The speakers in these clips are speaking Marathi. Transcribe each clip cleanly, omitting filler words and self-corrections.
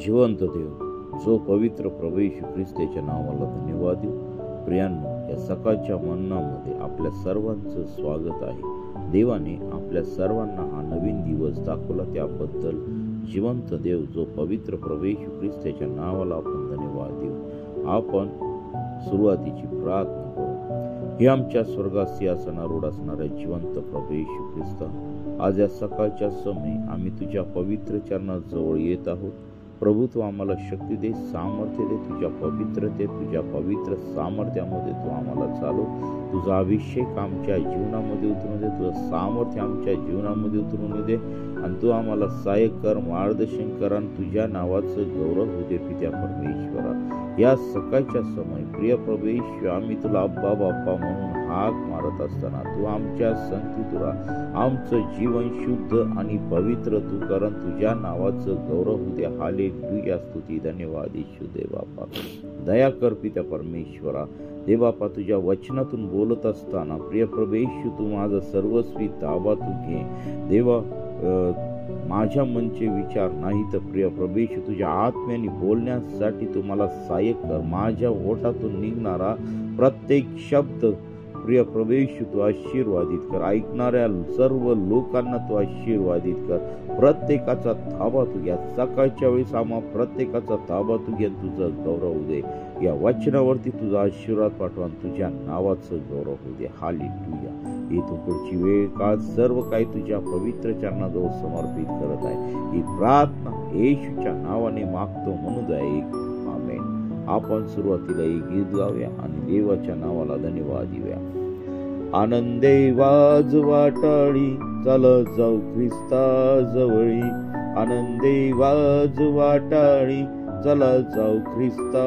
जिवंत देव, जो पवित्र प्रभू येशू ख्रिस्ताच्या नावाला धन्यवाद देऊ. प्रियांनो, या सकाळच्या मन्नामध्ये आपल्या सर्वांचं स्वागत आहे. देवाने आपल्या सर्वांना हा नवीन दिवस दाखवला, त्याबद्दल जिवंत देव, जो पवित्र प्रभू येशू ख्रिस्ताच्या नावाला आपण धन्यवाद देऊ. आपण सुरुवातीची प्रार्थना करू. हे आमच्या स्वर्गात सिंहासनारूढ असणाऱ्या जिवंत प्रभू येशू ख्रिस्ता, आज या सकाळच्या समय आम्ही तुझ्या पवित्र चरणाजवळ येत आहोत. प्रभू, तू आम्हाला शक्ती दे, सामर्थ्य दे. तुझ्या पवित्रतेत, तुझ्या पवित्र सामर्थ्यामध्ये तू आम्हाला चालव. तुझा अभिषेक आमच्या जीवनामध्ये उतरून दे, तुझं सामर्थ्य आमच्या जीवनामध्ये उतरून दे आणि तू आम्हाला सहाय्य कर, मार्गदर्शन कर आणि तुझ्या नावाचं गौरव होऊ दे. पित्या परमेश्वरा, या सकाळच्या समय प्रिय प्रभू येशू, आम्ही तुला अब्बा बाप्पा म्हणून हाक मारत असताना तू आमच्या संगतीत राहा. आमचं जीवन शुद्ध आणि पवित्र तू कर, तुझ्या नावाचं गौरव होऊ दे. हालेलुया, स्तुती, धन्यवाद येशू. देवापा दया कर पित्या परमेश्वरा. देवापा, तुझ्या वचनातून बोलत असताना प्रिय प्रभू येशू, तू माझा सर्वस्वी ताबा तू घे. देवा, माझ्या मनचे विचार नाही तर प्रिय प्रभू येशू, तुझ्या आत्म्याने बोलण्यासाठी तू मला सहाय्य कर. माझ्या ओठातून निघणारा प्रत्येक शब्द प्रिय प्रभू येशू तू आशीर्वादित कर. ऐकणाऱ्या सर्व लोकांना तू आशीर्वादित कर. प्रत्येकाचा ताबा तू घ्या. सकाळच्या वेळेस आम्हा प्रत्येकाचा ताबा तू घे, तुझं गौरव दे. या वचनावरती तुझा आशीर्वाद पाठवा, तुझ्या नावाचं गौरव होऊ दे. हालेलुया. इथून पुढची वेळ काळ सर्व काही तुझ्या पवित्र चरणाजवळ समर्पित करत आहे. ही प्रार्थना येशूच्या नावाने मागतो म्हणून दे. आमेन. आपण सुरुवातीला एक गीत गाऊया आणि देवाच्या नावाला धन्यवाद देऊया. आनंदे वाजवा टाळी, चला जाऊ ख्रिस्ता जवळी. आनंदे वाजवा टाळी, चला जाऊ ख्रिस्ता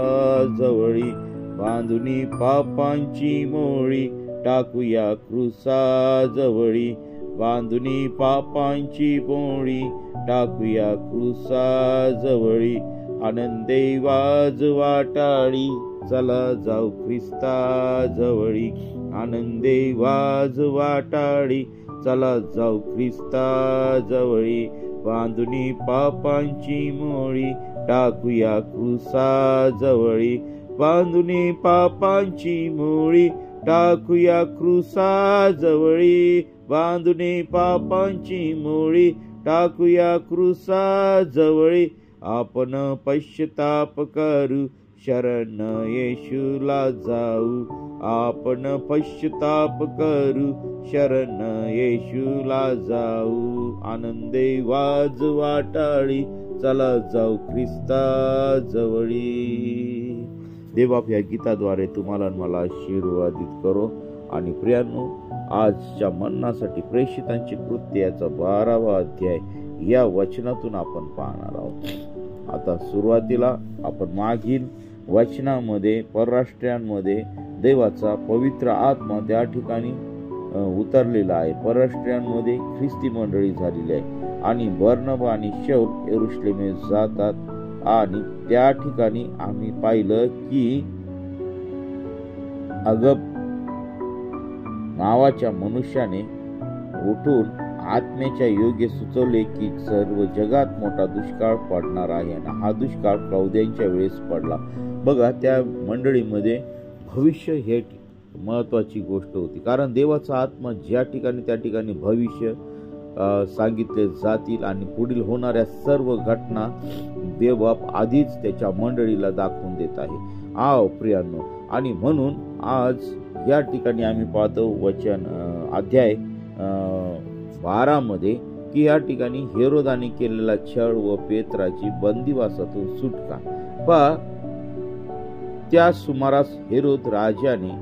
जवळी. बांधुनी पापांची मोळी, टाकूया क्रूसा जवळी. बांधुनी पापांची मोळी, टाकूया क्रूसा जवळी. आनंदे वाजवा टाळी, चला जाऊ ख्रिस्ता जवळी. आनंदे वाजवा टाळी, चला जाऊ ख्रिस्ता जवळी. बांधुनी पापांची मोळी, टाकूया क्रूसा जवळी. बांधुनी पापांची मोळी, टाकूया क्रूसा जवळी. बांधुनी पापांची मोळी, टाकूया क्रूसा जवळी. आपण पश्चाताप करू, शरण येशूला जाऊ. आपण पश्चाताप करू, शरण येशूला जाऊ. आनंदे वाजवा टाळी, चला जाऊ ख्रिस्ता जवळी. देवबाप, या गीताद्वारे तुम्हाला मला आशीर्वादित करो. आणि प्रियांनो, आजच्या मन्नासाठी प्रेषितांची कृत्य याचा 12वा अध्याय या वचनातून आपण पाहणार आहोत. आता सुरुवातीला आपण मागील वचनामध्ये परराष्ट्रीयांमध्ये देवाचा पवित्र आत्मा त्या ठिकाणी उतरलेला आहे. परराष्ट्रीयांमध्ये ख्रिस्ती मंडळी झालेली आहे आणि बर्नबा आणि शौल यरुशलेमे जातात आणि त्या ठिकाणी आम्ही पाहिलं की अगब नावाच्या मनुष्याने उठून आत्म्याच्या योग्य सुचवले की सर्व जगात मोठा दुष्काळ पडणार आहे आणि हा दुष्काळ कौद्यांच्या वेळेस पडला. बघा, त्या मंडळीमध्ये भविष्य हे महत्वाची गोष्ट होती, कारण देवाचा आत्मा ज्या ठिकाणी त्या ठिकाणी भविष्य सांगितले जातील आणि पुढील होणाऱ्या सर्व घटना देवबाप आधीच त्याच्या मंडळीला दाखवून देत आहे. प्रियांनो, आणि म्हणून आज या ठिकाणी आम्ही पाहतो वचन अध्याय 12 मध्ये की या ठिकाणी हेरोदाने केलेला छळ व पेत्राची बंदिवासातून सुटका. त्या सुमारास हेरोद राजाने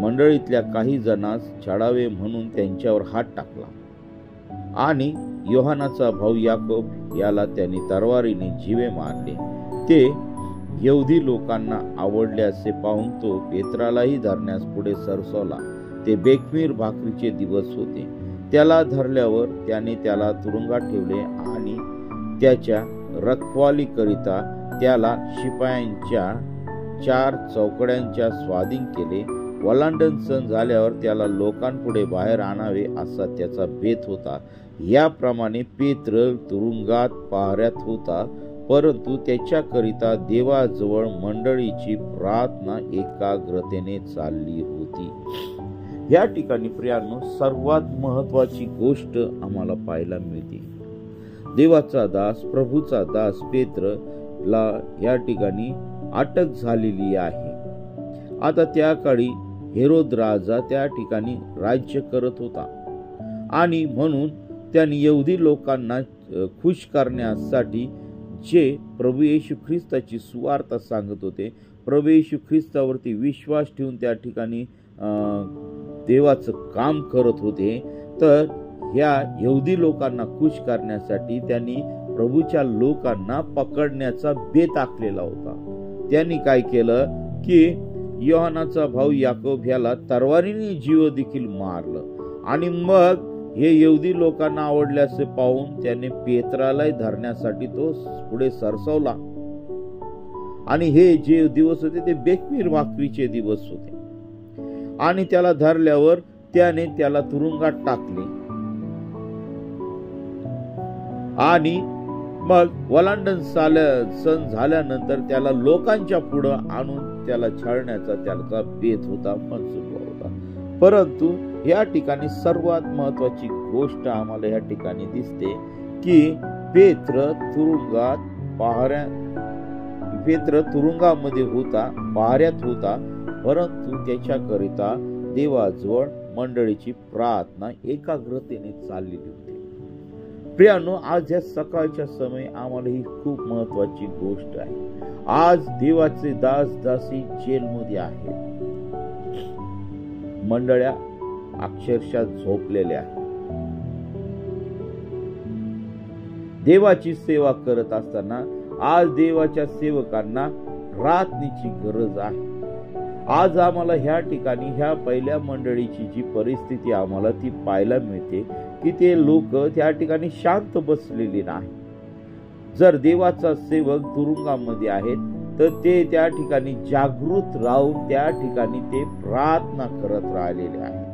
मंडळीतल्या काही जणांस छळावे म्हणून त्यांच्यावर हात टाकला आणि योहानाचा भाऊ याकोब याला त्यांनी तलवारीने जीवे मारले. ते यहुदी लोकांना आवडले असे पाहून तो पेत्रालाही धरण्यास पुढे सरसावला. ते बेखमीर भाकरीचे दिवस होते. त्याला धरल्यावर त्याने त्याला तुरुंगात ठेवले आणि त्याच्या रखवालीकरिता त्याला शिपायांच्या 4 चौकड्यांच्या स्वाधीन केले. वलांडण सण झाल्यावर त्याला लोकांपुढे बाहेर आणावे असा त्याचा बेत होता. याप्रमाणे पेत्र तुरुंगात पहाऱ्यात होता. परंतु त्याच्याकरिता देवाजवळ मंडळीची प्रार्थना एकाग्रतेने चालली होती। या ठिकाणी प्रियांनो, सर्वात महत्वाची गोष्ट आम्हाला पाहायला मिळते। देवाचा दास, प्रभूचा दास पेत्रला या ठिकाणी अटक झालेली आहे। आता त्या काळी हेरोद राजा त्या ठिकाणी राज्य करत होता आणि म्हणून त्यांनी यहुदी लोकांना खुश करण्यासाठी जे प्रभू येशू ख्रिस्ताची सुवार्ता सांगत होते, प्रभू येशू ख्रिस्तावरती विश्वास ठेवून त्या ठिकाणी देवाचं काम करत होते, तर ह्या यहुदी लोकांना खुश करण्यासाठी त्यांनी प्रभूच्या लोकांना पकडण्याचा बेत आखलेला होता। त्यांनी काय केलं की योहानाचा भाऊ याकोब ह्याला तलवारीने जीव देखील मारलं आणि मग हे यहुदी लोकांना आवडल्याचे पाहून त्याने पेत्राला धरण्यासाठी तो पुढे सरसावला आणि हे जे दिवस होते ते बेकमीर भाकरीचे दिवस होते आणि त्याला धरल्यावर त्याने त्याला तुरुंगात टाकले आणि मग वलांडन सण झाल्यानंतर त्याला लोकांच्या पुढे आणून त्याला छळण्याचा त्याचा बेत होता, मनसुबा होता। परंतु या ठिकाणी सर्वात महत्वाची गोष्ट आम्हाला या ठिकाणी दिसते की पेत्र तुरुंगामध्ये होता, पहाऱ्यात होता, परंतु त्याच्याकरिता देवाजवळ मंडळीची प्रार्थना एकाग्रतेने चाललेली होती। प्रियांनो, आज या सकाळच्या समय आम्हाला ही खूप महत्वाची गोष्ट आहे। आज देवाचे दास दासी जेलमध्ये आहेत, मंडळ्या अक्षरशः झोपलेल्या आहेत। देवाची सेवा करत असताना आज देवाच्या सेवकांना प्रार्थनेची गरज आहे। आज आम्हाला ह्या ठिकाणी ह्या पहिल्या मंडळीची जी परिस्थिती आम्हाला ती पाहायला मिळते की ते लोक त्या ठिकाणी शांत बसलेले नाही। जर देवाचा सेवक तुरुंगामध्ये आहेत तर ते त्या ठिकाणी जागृत राहून त्या ठिकाणी ते प्रार्थना करत राहिलेले आहेत।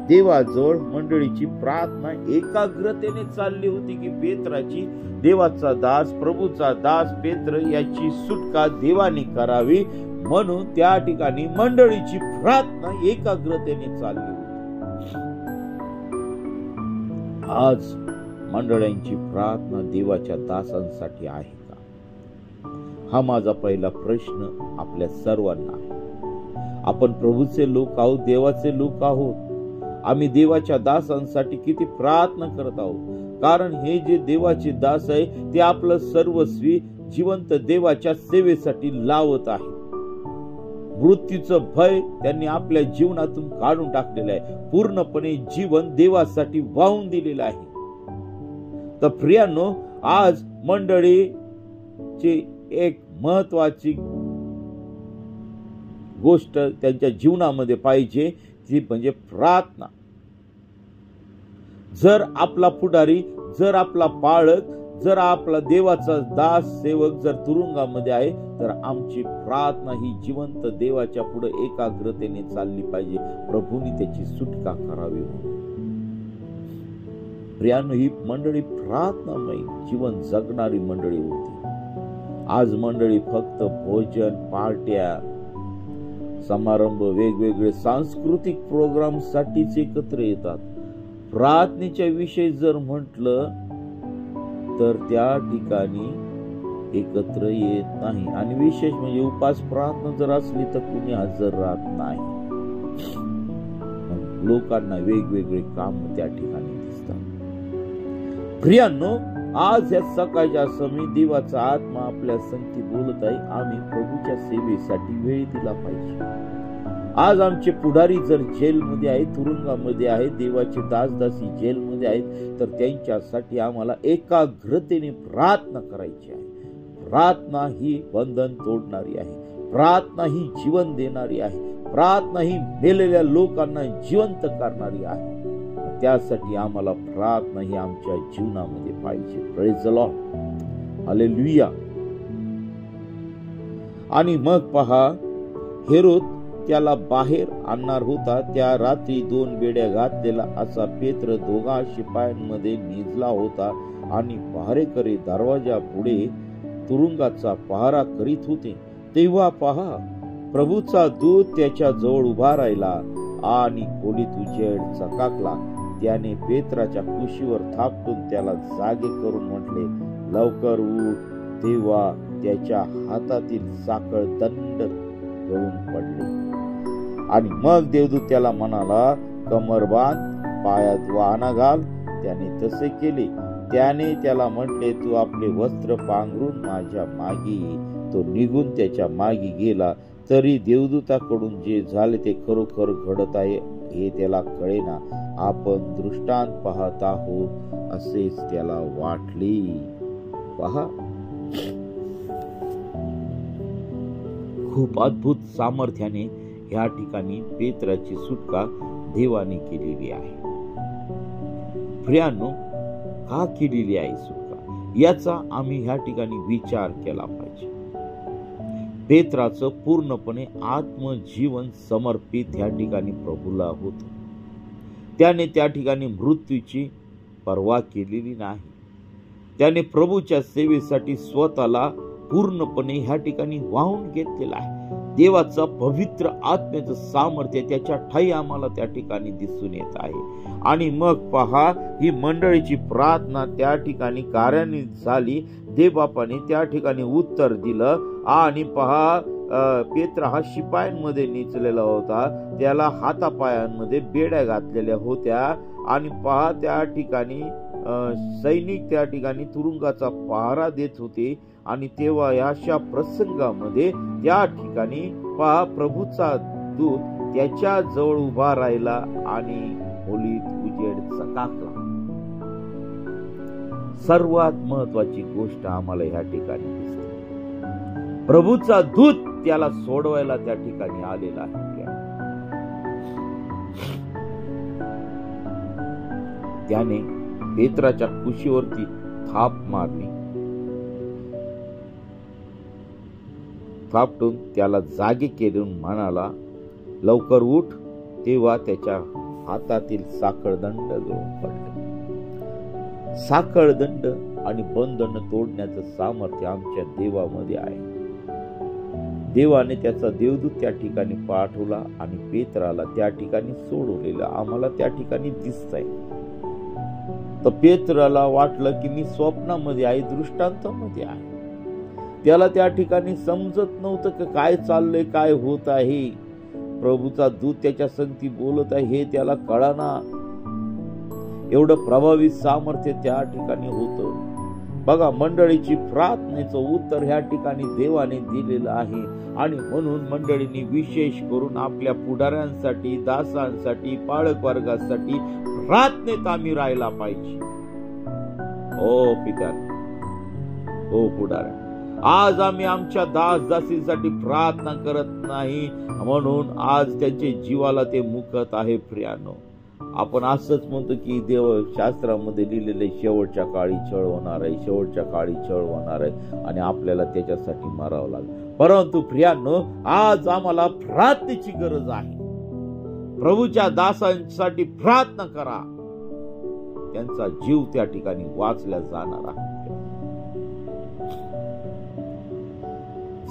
देवाजवळ मंडळीची प्रार्थना एकाग्रतेने चालली होती की पेत्राची, देवाचा दास, प्रभूचा दास पेत्र याची सुटका देवाने करावी, म्हणून त्या ठिकाणी मंडळीची प्रार्थना एकाग्रतेने चालली होती। आज मंडळींची प्रार्थना देवाच्या दासांसाठी आहे का? हा माझा पहिला प्रश्न आपल्या सर्वांना आहे। आपण प्रभूचे लोक आहोत, देवाचे लोक आहोत, आम्ही देवाच्या दासांसाठी किती प्रार्थना करत आहोत? कारण हे जे देवाचे दास आहे ते आपलं सर्वस्वी जिवंत देवाच्या सेवेसाठी लावत आहे। मृत्यूचं भय त्यांनी आपल्या जीवनातून काढून टाकलेलं आहे, पूर्णपणे जीवन देवासाठी वाहून दिलेलं आहे। तर प्रियांनो, आज मंडळीची एक महत्वाची गोष्ट त्यांच्या जीवनामध्ये पाहिजे ती म्हणजे प्रार्थना। जर आपला पुढारी, जर आपला पाळक, जर आपला देवाचा दास सेवक जर तुरुंगामध्ये आहे तर आमची प्रार्थना ही जिवंत देवाच्या पुढे एकाग्रतेने चालली पाहिजे, प्रभूंनी त्याची सुटका करावी म्हणून। प्रियांनो, ही मंडळी प्रार्थनामय जीवन जगणारी मंडळी होती। आज मंडळी फक्त भोजन, पार्ट्या, समारंभ, वेगवेगळे सांस्कृतिक प्रोग्राम साठीच एकत्र येतात। प्रार्थनेच्या विषयी जर म्हटलं तर त्या ठिकाणी एकत्र येत नाही आणि विशेष म्हणजे उपास प्रार्थना जर असली तर कुणी हजर राहत नाही। लोकांना वेगवेगळे काम त्या ठिकाणी दिसतात। प्रियांनो, आज या सकाळच्या समय देवाचा आत्मा आपल्या संगती बोलत आहे, आम्ही प्रभूच्या सेवेसाठी वेळ दिला पाहिजे। आज आमचे पुढारी जर जेलमध्ये आहेत, तुरुंगामध्ये आहेत, देवाचे दासदासी जेलमध्ये आहेत, तर त्यांच्यासाठी आम्हाला एकाग्रतेने प्रार्थना करायची आहे। प्रार्थना ही बंधन तोडणारी आहे, प्रार्थना ही जीवन देणारी आहे, प्रार्थना ही मेलेल्या लोकांना जिवंत करणारी आहे। त्यासाठी आम्हाला प्रार्थना ही आमच्या जीवनामध्ये पाहिजे। Praise the Lord, hallelujah. आणि मग पहा, हेरोद त्याला बाहेर आणणार होता, त्या रात्री 2 बेड्या घातलेला असा पेत्र दोघा शिपायांमध्ये निजला होता आणि पहारेकरी दरवाजा पुढे तुरुंगाचा पहारा करीत होते, तेव्हा पहा, प्रभूचा दूत त्याच्या जवळ उभा राहिला आणि खोलीत उजेड चकाकला. त्याने पेत्राच्या कुशीवर थापटून त्याला जागे करून म्हटले, लवकर उठ. तेव्हा त्याच्या हातातील साखळ दंड गळून पडले. आणि मग देवदूत त्याला म्हणाला, कमर बांध, पायात वाहना घाल. त्याने तसे केले. त्याने त्याला म्हटले, तू आपले वस्त्र पांघरून माझ्या मागे ये. तो निघून त्याच्या मागे गेला. तरी देवदूताकडून जे झाले ते खरोखर घडत आहे हे त्याला कळेना. आपण दृष्टांत पाहत आहोत असेच त्याला वाटले. पहा, खूप अद्भुत सामर्थ्याने या ठिकाणी पेत्राची सुटका देवाने केलेली आहे. प्रियांनो, का केलेली आहे सुटका, याचा आम्ही ह्या ठिकाणी विचार केला पाहिजे. पेत्राचं पूर्णपणे आत्मजीवन समर्पित या ठिकाणी प्रभूला होतं. त्याने त्या ठिकाणी मृत्यूची पर्वा केलेली नाही. त्याने प्रभूच्या सेवेसाठी स्वतःला पूर्णपणे ह्या ठिकाणी वाहून घेतलेला आहे. देवाचा पवित्र आत्म्याचं सामर्थ्य त्याच्या ठाई आम्हाला त्या ठिकाणी दिसून येत आहे. आणि मग पहा, ही मंडळीची प्रार्थना त्या ठिकाणी कार्यान्वित झाली. देवबापाने त्या ठिकाणी उत्तर दिलं. आणि पहा, पेत्रा हा शिपायांमध्ये निचलेला होता. त्याला हातापायांमध्ये बेड्या घातलेल्या होत्या. आणि पहा, त्या ठिकाणी सैनिक त्या ठिकाणी तुरुंगाचा पहारा देत होते. आणि तेव्हा अशा प्रसंगामध्ये त्या ठिकाणी पहा, प्रभूचा दूत त्याच्या जवळ उभा राहिला आणि खोलीत उजेड चकाकला. सर्वात महत्वाची गोष्ट आम्हाला ह्या ठिकाणी दिसते, प्रभूचा दूत त्याला सोडवायला त्या ठिकाणी आलेला आहे. त्याने पेत्राच्या कुशीवरती थाप मारली. थापटून त्याला जागे केले म्हणाला, लवकर उठ. तेव्हा त्याच्या हातातील साखळदंड गळून पडले. साखळदंड आणि बंधन तोडण्याचं सामर्थ्य आमच्या देवामध्ये आहे. देवाने त्याचा देवदूत त्या ठिकाणी पाठवला आणि पेत्राला त्या ठिकाणी सोडवलेलं आम्हाला त्या ठिकाणी दिसतंय. तर पेत्राला वाटलं की मी स्वप्नामध्ये आहे, दृष्टांतामध्ये आहे. त्याला त्या ठिकाणी समजत नव्हतं की काय चाललंय, काय होत आहे. प्रभूचा दूत त्याच्या संगती बोलत आहे हे त्याला कळना. एवढं प्रभावी सामर्थ्य त्या ठिकाणी होतं. बघा, मंडळीची प्रार्थनेचं उत्तर ह्या ठिकाणी देवाने दिलेलं आहे. आणि म्हणून मंडळींनी विशेष करून आपल्या पुढाऱ्यांसाठी, दासांसाठी, पाळक वर्गासाठी प्रार्थनेत आम्ही राहायला पाहिजे. ओ पिता, ओ पुढाऱ्या, आज आम्ही आमच्या दास दासींसाठी प्रार्थना करत नाही, म्हणून आज त्यांच्या जीवाला ते मुकत आहे. प्रियानो, आपण असंच म्हणतो की देव शास्त्रामध्ये लिहिलेले शेवटच्या काळी छळ होणार आहे, शेवटच्या काळी छळ होणार आहे आणि आपल्याला त्याच्यासाठी मारावं लागेल. परंतु प्रियानो, आज आम्हाला प्रार्थनेची गरज आहे. प्रभूच्या दासांसाठी प्रार्थना करा, त्यांचा जीव त्या ठिकाणी वाचला जाणार आहे.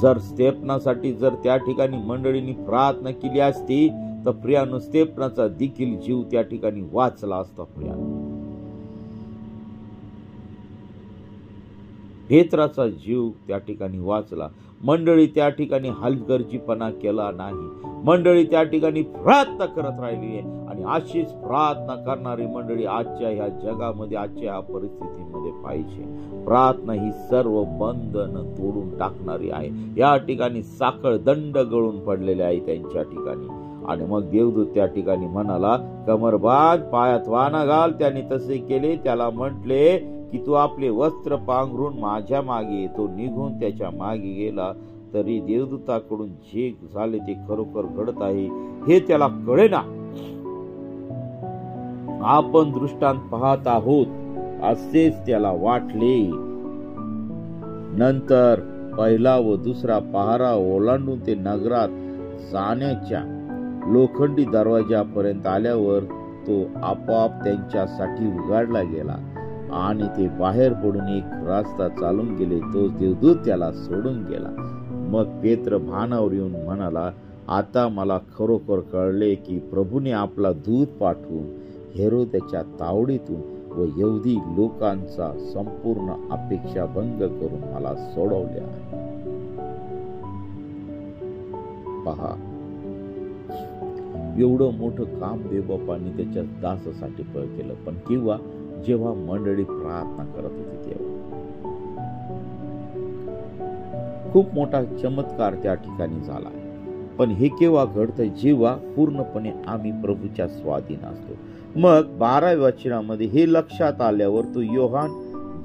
जर स्तेफनासाठी जर त्या ठिकाणी मंडळींनी प्रार्थना केली असती तर प्रियानो, स्तेफनाचा देखील जीव त्या ठिकाणी वाचला असता. प्रियानो, पेत्राचा जीव त्या ठिकाणी वाचला. मंडळी त्या ठिकाणी हलगर्जीपणा केला नाही. मंडळी त्या ठिकाणी प्रार्थना करत राहिली आहे. आणि अशीच प्रार्थना करणारी मंडळी आजच्या ह्या जगामध्ये, आजच्या ह्या परिस्थितीमध्ये पाहिजे. प्रार्थना ही सर्व बंधन तोडून टाकणारी आहे. या ठिकाणी साखळ दंड गळून पडलेले आहे त्यांच्या ठिकाणी. आणि मग देवदूत त्या ठिकाणी म्हणाला, कमर बांध, पायात वाहना घाल. त्याने तसे केले. त्याला म्हटले की तू आपले वस्त्र पांघरून माझ्या मागे ये. तो निघून त्याच्या मागे गेला. तरी देवदूताकडून जे झाले ते खरोखर घडत आहे हे त्याला कळेना. आपण दृष्टांत पाहत आहोत असेच त्याला वाटले. नंतर पहिला व दुसरा पहारा ओलांडून ते नगरात जाण्याच्या लोखंडी दरवाजापर्यंत आल्यावर तो आपोआप त्यांच्यासाठी उघडला गेला. आणि ते बाहेर पडून एक रस्ता चालून गेले. तो देवदूत त्याला सोडून गेला. मग पेत्र भानावर येऊन म्हणाला, आता मला खरोखर कळले की प्रभूने आपला दूत पाठवून हेरोद्याच्या तावडीतून व यहुदी लोकांचा संपूर्ण अपेक्षा भंग करून मला सोडवले आहे. पहा, एवढं मोठं काम देवबापांनी त्याच्या दासासाठी केलं. पण किंवा जेव्हा मंडळी प्रार्थना करत होती तेव्हा खूप मोठा चमत्कार त्या ठिकाणी झाला. पण हे केव्हा घडतं? जेव्हा पूर्णपणे आम्ही प्रभूच्या स्वाधीन असतो. मग 12व्या वचनामध्ये हे लक्षात आल्यावर तो योहान,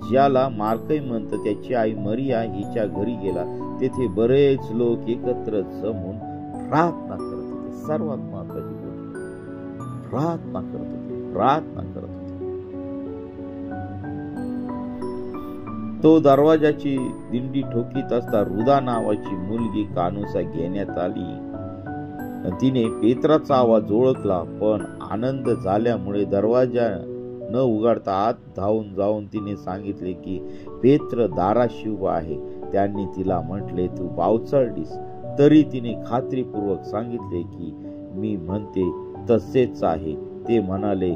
ज्याला मार्कई म्हणतात, त्याची आई मरिया हिच्या घरी गेला. तेथे बरेच लोक एकत्र जमून प्रार्थना करत होते. सर्वात महत्वाची गोष्ट, प्रार्थना करत होते. तो दरवाजाची दिंडी ठोकीत असता रुदा नावाची मुलगी कानूसा घेण्यात आली. तिने पेत्राचा आवाज ओळखला, पण आनंद झाल्यामुळे दरवाजा न उघडता आत धावून जाऊन तिने सांगितले की पेत्र दाराशी उभा आहे. त्यांनी तिला म्हटले, तू बावचळलीस. तरी तिने खात्रीपूर्वक सांगितले की मी म्हणते तसेच आहे. ते म्हणाले,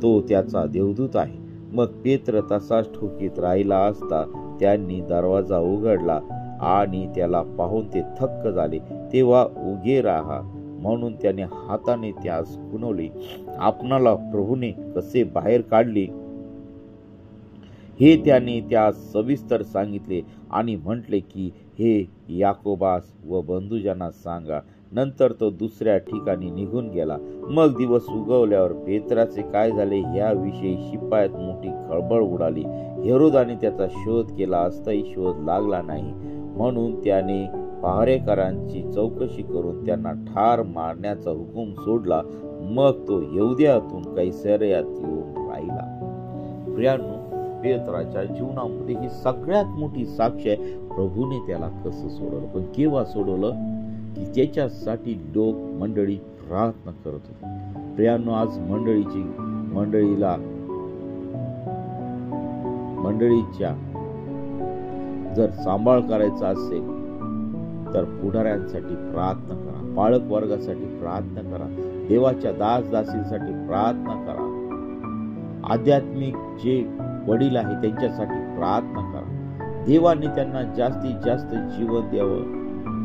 तो त्याचा देवदूत आहे. मग पेत्र तसाच ठोकीत राहिला असता त्यांनी दरवाजा उघडला आणि त्याला पाहून ते थक्क झाले. तेव्हा उगे राहा म्हणून त्याने हाताने त्यास खुणवले. आपणाला प्रभूने कसे बाहेर काढले हे त्याने त्यास सविस्तर सांगितले आणि म्हटले की हे याकोबास व बंधुजनास सांगा. नंतर तो दुसऱ्या ठिकाणी निघून गेला. मग दिवस उगवल्यावर पेत्राचे काय झाले याविषयी शिपायात मोठी खळबळ उडाली. हेरोदाने त्याचा शोध केला असताही शोध लागला नाही. म्हणून त्याने पहारेकरांची चौकशी करून त्यांना ठार मारण्याचा हुकूम सोडला. मग तो यहुद्यातून कैसरियात येऊन राहिला. प्रियांनो, पेत्राच्या जीवनामध्ये ही सगळ्यात मोठी साक्ष आहे. प्रभूने त्याला कसं सोडवलं. पण केव्हा सोडवलं? की त्याच्यासाठी लोक मंडळी प्रार्थना करत होते. प्रियांनो, आज मंडळीच्या जर सांभाळ करायचा असेल तर पुढाऱ्यांसाठी प्रार्थना करा, पालक वर्गासाठी प्रार्थना करा, देवाच्या दासदासींसाठी प्रार्थना करा, आध्यात्मिक जे वडील आहे त्यांच्यासाठी प्रार्थना करा. देवाने त्यांना जास्तीत जास्त जीवन द्यावं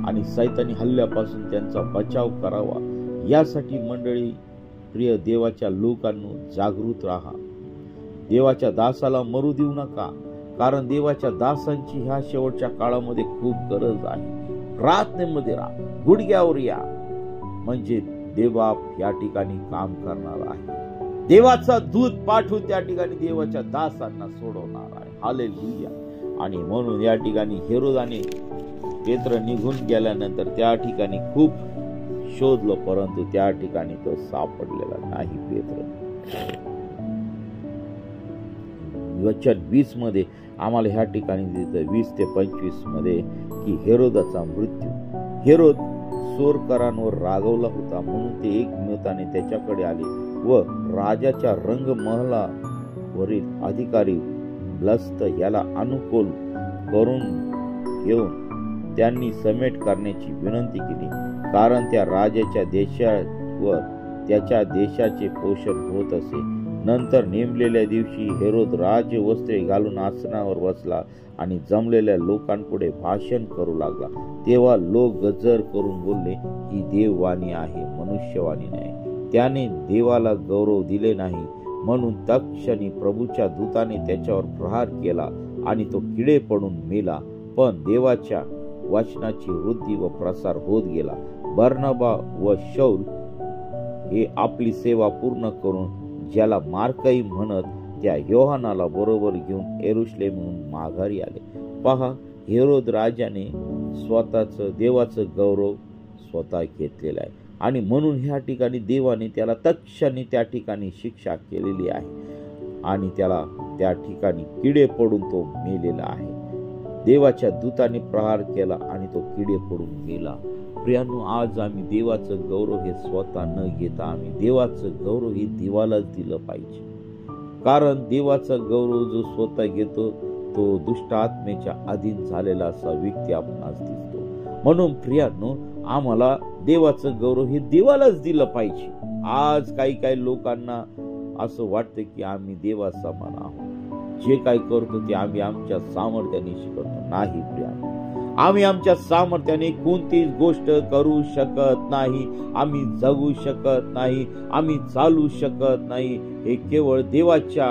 आणि सैतानी हल्ल्यापासून त्यांचा बचाव करावा. यासाठी मंडळी, प्रिय देवाच्या लोकांनो, जागृत राहा. देवाच्या दासाला मरू देऊ नका, कारण देवाच्या दासांची ह्या शेवटच्या काळामध्ये खूप गरज आहे. प्रार्थनेमध्ये राहा, गुडघ्यावर या, म्हणजे देवबाप या ठिकाणी काम करणार आहे. देवाचा दूत पाठवून त्या ठिकाणी देवाच्या दासांना सोडवणार आहे. हालेलुया. आणि म्हणून या ठिकाणी हेरोदाने पेत्र निघून गेल्यानंतर त्या ठिकाणी खूप शोधलं, परंतु त्या ठिकाणी तो सापडलेला नाही. पेत्र वचन 20 मध्ये आम्हाला ह्या ठिकाणी दिसतं, 20 ते 25 मध्ये, की हेरोदाचा मृत्यू. हेरोद सोरकरांवर रागवला होता, म्हणून ते एकमताने त्याच्याकडे आले व राजाच्या रंगमहलावरील अधिकारी ब्लस्त याला अनुकूल करून घेऊन त्यांनी समेट करण्याची विनंती केली, कारण त्या राजाच्या देशावर त्याच्या देशाचे पोषण होत असे. नंतर नेमलेल्या दिवशी हेरोद राजवस्त्रे घालून आसनावर बसला आणि जमलेल्या लोकांपुढे भाषण करू लागला. तेव्हा लोक गजर करून बोलले, ही देववाणी आहे, मनुष्यवाणी नाही. त्याने देवाला गौरव दिले नाही. म्हणून तत्क्षणी प्रभूच्या दूताने त्याच्यावर प्रहार केला आणि तो किडे पडून मेला. पण देवाच्या वचनाची वृद्धी व प्रसार होत गेला. बर्नबा व शौल हे आपली सेवा पूर्ण करून, ज्याला मार्कई म्हणत, त्या योहानाला बरोबर घेऊन यरूशलेमहून माघारी आले. पहा, हेरोद राजाने स्वतःच देवाचं गौरव स्वतः घेतलेला आहे आणि म्हणून ह्या ठिकाणी देवाने त्याला तत्क्षणी त्या ठिकाणी शिक्षा केलेली आहे आणि त्याला त्या ठिकाणी किडे पडून तो मेलेला आहे. देवाच्या दूताने प्रहार केला आणि तो किडे पडून मेला. प्रियांनो, आज आम्ही देवाचं गौरव हे स्वतः न घेता आम्ही देवाचं गौरव हे देवालाच दिलं पाहिजे. कारण देवाचा गौरव जो स्वतः घेतो तो दुष्ट आत्मेच्या अधीन झालेला असा व्यक्ती आपणास दिसतो. म्हणून प्रियांनो, आम्हाला देवाचं गौरव हे देवालाच दिलं पाहिजे. आज काही लोकांना असं वाटतं की आम्ही देवासमान आहोत, जे काही करतो ते आम्ही आमच्या सामर्थ्याने करतो. नाही प्रियांनो, आम्ही आमच्या सामर्थ्याने कोणतीच गोष्ट करू शकत नाही, आम्ही जगू शकत नाही, आम्ही चालू शकत नाही. हे केवळ देवाच्या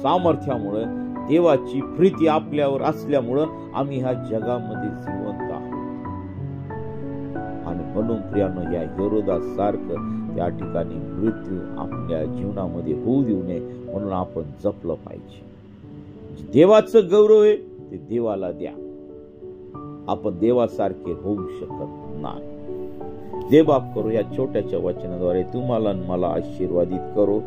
सामर्थ्यामुळे, देवाची प्रीती आपल्यावर असल्यामुळं आम्ही ह्या जगामध्ये जिवंत आहोत. आणि म्हणून प्रियांनो, या हेरोदासारखं त्या ठिकाणी मृत्यू आपल्या जीवनामध्ये होऊ देऊ नये म्हणून आपण जपलं पाहिजे. देवाचं गौरव आहे ते देवाला द्या. आपण देवासारखे होऊ शकत नाही. देवबाप करो या छोट्याच्या वचनाद्वारे तुम्हाला मला आशीर्वादित करो.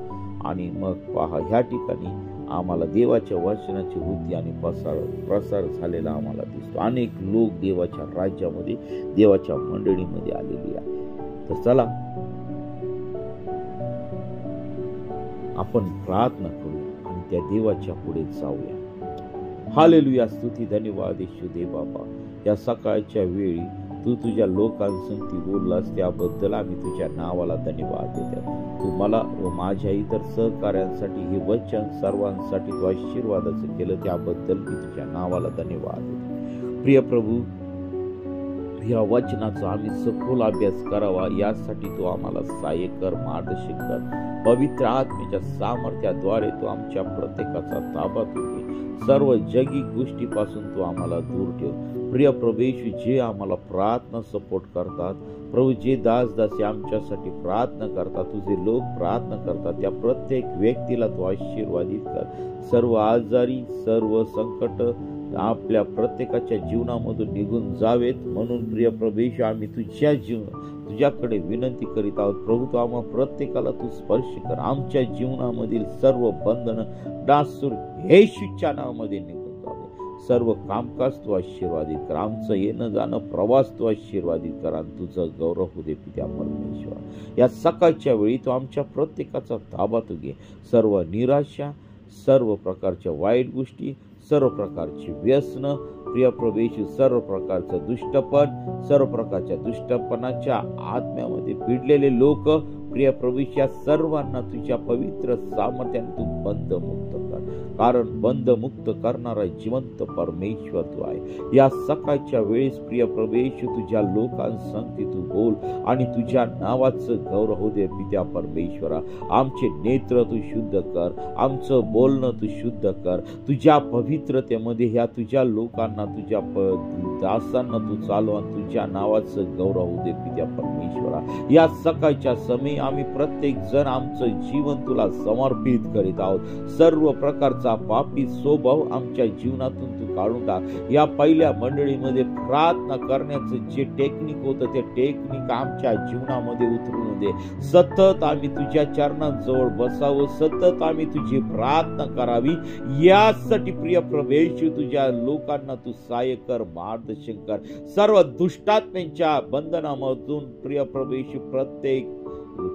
आणि मग पहा, ह्या ठिकाणी आम्हाला देवाच्या वचनाची वृद्धी आणि प्रसार झालेला आम्हाला दिसतो. अनेक लोक देवाच्या राज्यामध्ये, देवाच्या मंडळीमध्ये आलेली आहे. तर चला आपण प्रार्थना करूया आणि त्या देवाच्या पुढे जाऊया. हालेलुया, स्तुती धन्यवाद येशू दे बाबा. या सकाळच्या वेळी तू तुझ्या लोकांसंगती बोललास त्याबद्दल आम्ही तुझ्या नावाला धन्यवाद देतो. तू मला व माझ्या इतर सहकार्यांसाठी हे वचन सर्वांसाठी तू आशीर्वादाचं केलं त्याबद्दल मी तुझ्या नावाला धन्यवाद देतो. प्रिय प्रभू, या वचनाचा आम्ही सखोल अभ्यास करावा यासाठी तू आम्हाला सहाय्य कर, मार्गदर्शन कर. पवित्र आत्म्याच्या सामर्थ्याद्वारे तू आमच्या प्रत्येकाचा ताबा तू घे. सर्व जगी गोष्टीपासून तू आम्हाला दूर ठेव. प्रिय प्रभू येशू, जे आम्हाला प्रार्थना सपोर्ट करतात, प्रभू जे दासी आमच्यासाठी प्रार्थना करतात, तुझे लोक प्रार्थना करतात, त्या प्रत्येक व्यक्तीला तू आशीर्वादित कर. सर्व आजारी, सर्व संकट आपल्या प्रत्येकाच्या जीवनामधून निघून जावेत म्हणून प्रिय प्रभू येशू, आम्ही तुझ्याकडे विनंती करीत आहोत. प्रभू, तू आम्हा प्रत्येकाला तू स्पर्श कर. आमच्या जीवनामधील सर्व बंधन डासूर येशूच्या नावामध्ये निघून जावे. सर्व कामकाज तू आशीर्वादित कर. आमचं येणं जाणं, प्रवास तू आशीर्वादित कर आणि तुझं गौरव होऊ दे पित्या परमेश्वर. या सकाळच्या वेळी तू आमच्या प्रत्येकाचा ताबा तू घे. सर्व निराशा, सर्व प्रकारच्या वाईट गोष्टी, सर्व प्रकारची व्यसन, प्रिय प्रभू येशू, सर्व प्रकारचं दुष्टपण, सर्व प्रकारच्या दुष्टपणाच्या आत्म्यामध्ये पिडलेले लोक, प्रिय प्रभू, या सर्वांना तुझ्या पवित्र सामर्थ्याने तू बंधमुक्त कर. कारण बंधमुक्त करणारा जिवंत परमेश्वर तू आहे. या सकाळच्या वेळेस प्रिय प्रभू येशू, तुझ्या लोकांसंगती तू बोल आणि तुझ्या नावाचं गौरव होऊ दे पित्या परमेश्वरा. आमचे नेत्र तू शुद्ध कर, आमचं बोलणं तू शुद्ध कर. तुझ्या पवित्रतेमध्ये ह्या तुझ्या लोकांना, तुझ्या दासांना तू चालव आणि तुझ्या नावाचं गौरव होऊ दे पित्या परमेश्वरा. या सकाळच्या समय आम्ही प्रत्येक जण आमचं जीवन तुला समर्पित करीत आहोत. सर्व प्रकारचा पापी स्वभाव आमच्या जीवनातून तू काढून टाक. या पहिल्या मंडळीमध्ये प्रार्थना करण्याचं जे टेक्निक होतं ते टेक्निक आमच्या जीवनामध्ये उतरून दे. सतत आम्ही तुझ्या चरणांजवळ बसावं, सतत आम्ही तुझी प्रार्थना करावी. यासाठी प्रिय प्रभू येशू, तुझ्या लोकांना तू सहाय्य कर, मार्गदर्शन कर. सर्व दुष्टात्म्यांच्या बंधनामधून प्रिय प्रभू येशू प्रत्येक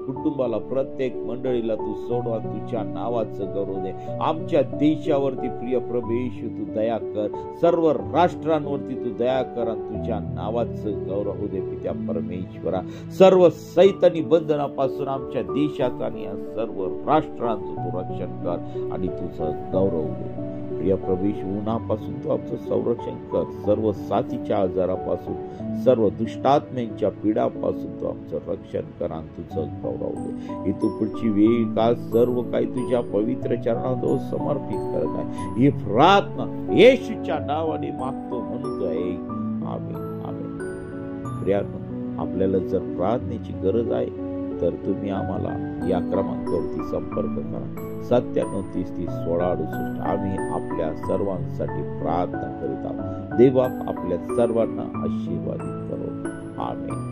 कुटुंबाला, प्रत्येक मंडळीला तू सोडवा. तुझ्या नावाचं गौरव दे. आमच्या देशावरती प्रिय प्रभू येशू तू दया कर. सर्व राष्ट्रांवरती तू दया कर आणि तुझ्या नावाचं गौरव होऊ दे पित्या परमेश्वरा. सर्व सैतानी बंधनापासून आमच्या देशाचं आणि या सर्व राष्ट्रांचं तू रक्षण कर आणि तुझं गौरव दे. प्रिय प्रभू येशू, उन्हापासून तू आमचं संरक्षण कर. सर्व साथीच्या आजारापासून, सर्व दुष्टात्म्यांच्या पीडापासून तू आमचं रक्षण कर आणि तुझं गौरव दे. तू पुढची वेळ का सर्व काही तुझ्या पवित्र चरणाजवळ समर्पित करत आहे. ही प्रार्थना येशूच्या नावाने मागतो म्हणतोय. आमेन, आमेन. प्रियांनो, आपल्याला जर प्रार्थनेची गरज आहे तर तुम्ही आम्हाला या क्रमांकावरती संपर्क करा. 9730301668. आम्ही आपल्या सर्वांसाठी प्रार्थना करीत आहोत. देव आपल्या सर्वांना आशीर्वादित करो. आमेन.